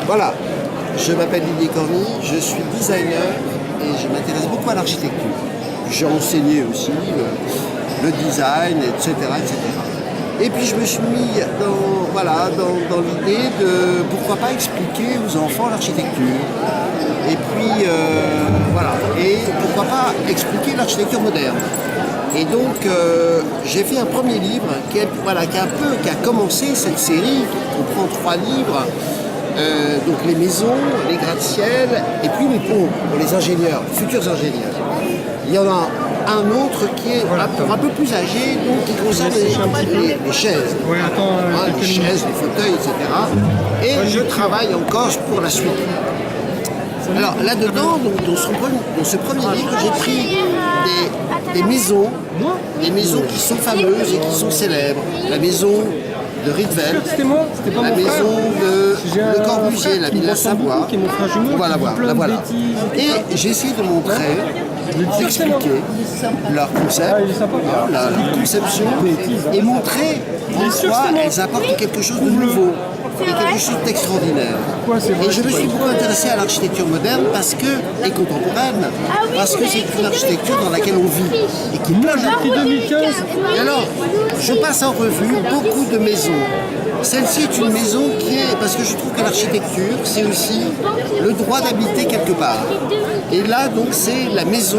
Voilà, je m'appelle Didier Corny, je suis designer et je m'intéresse beaucoup à l'architecture. J'ai enseigné aussi le design, etc., etc. Et puis je me suis mis dans l'idée de pourquoi pas expliquer aux enfants l'architecture. Et puis et pourquoi pas expliquer l'architecture moderne. Et donc j'ai fait un premier livre qui a commencé cette série, qui comprend 3 livres. Donc les maisons, les gratte-ciel et puis les ponts pour les ingénieurs, futurs ingénieurs. Il y en a un autre qui est un peu plus âgé, donc qui concerne les chaises. Les chaises, les fauteuils, etc. Et je travaille encore pour la suite. Alors là-dedans, dans ce premier livre, j'ai pris des maisons qui sont fameuses et qui sont célèbres. La maison de Rietveld, la maison de Le Corbusier, la Villa Savoie. Voilà. Et j'ai essayé de montrer, d'expliquer leur concept, leur conception, et montrer pourquoi elles apportent quelque chose de nouveau et quelque chose d'extraordinaire. Et je me suis beaucoup intéressé à l'architecture moderne et contemporaine, parce que c'est une architecture dans laquelle on vit et qui plein depuis 2015. Et alors, je passe en revue beaucoup de maisons. Celle-ci est une maison parce que je trouve que l'architecture, c'est aussi le droit d'habiter quelque part. Et là, donc, c'est la maison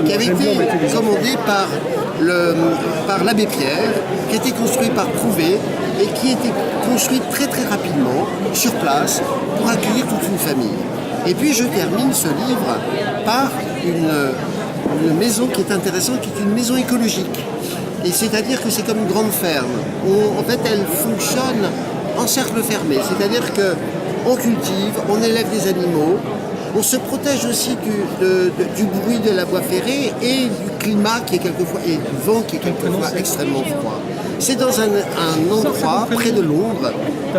qui avait été commandée par l'abbé Pierre, qui a été construite par Prouvé et qui a été construite très très rapidement, sur place, pour accueillir toute une famille. Et puis je termine ce livre par une maison qui est intéressante, qui est une maison écologique. Et c'est-à-dire que c'est comme une grande ferme. En fait, elle fonctionne en cercle fermé. C'est-à-dire qu'on cultive, on élève des animaux, on se protège aussi du bruit de la voie ferrée et du climat et du vent qui est quelquefois extrêmement froid. C'est dans un endroit près de Londres,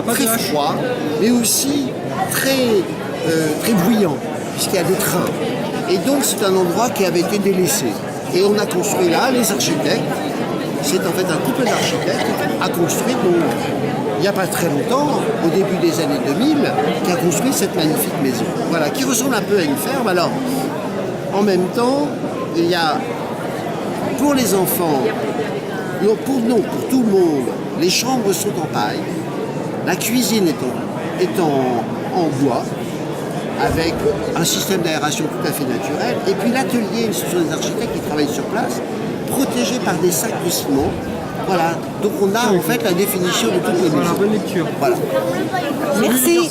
très froid, mais aussi très bruyant, puisqu'il y a des trains. Et donc c'est un endroit qui avait été délaissé. Et on a construit là, les architectes, c'est en fait un couple d'architectes a construit, il n'y a pas très longtemps, au début des années 2000, qui a construit cette magnifique maison. Voilà, qui ressemble un peu à une ferme. Alors, en même temps, il y a, pour les enfants, pour tout le monde, les chambres sont en paille, la cuisine est en bois, avec un système d'aération tout à fait naturel, et puis l'atelier, ce sont des architectes qui travaillent sur place, protégés par des sacs de ciment. Voilà, donc on a en fait la définition de toutes les maisons. Bonne lecture. Voilà. Merci.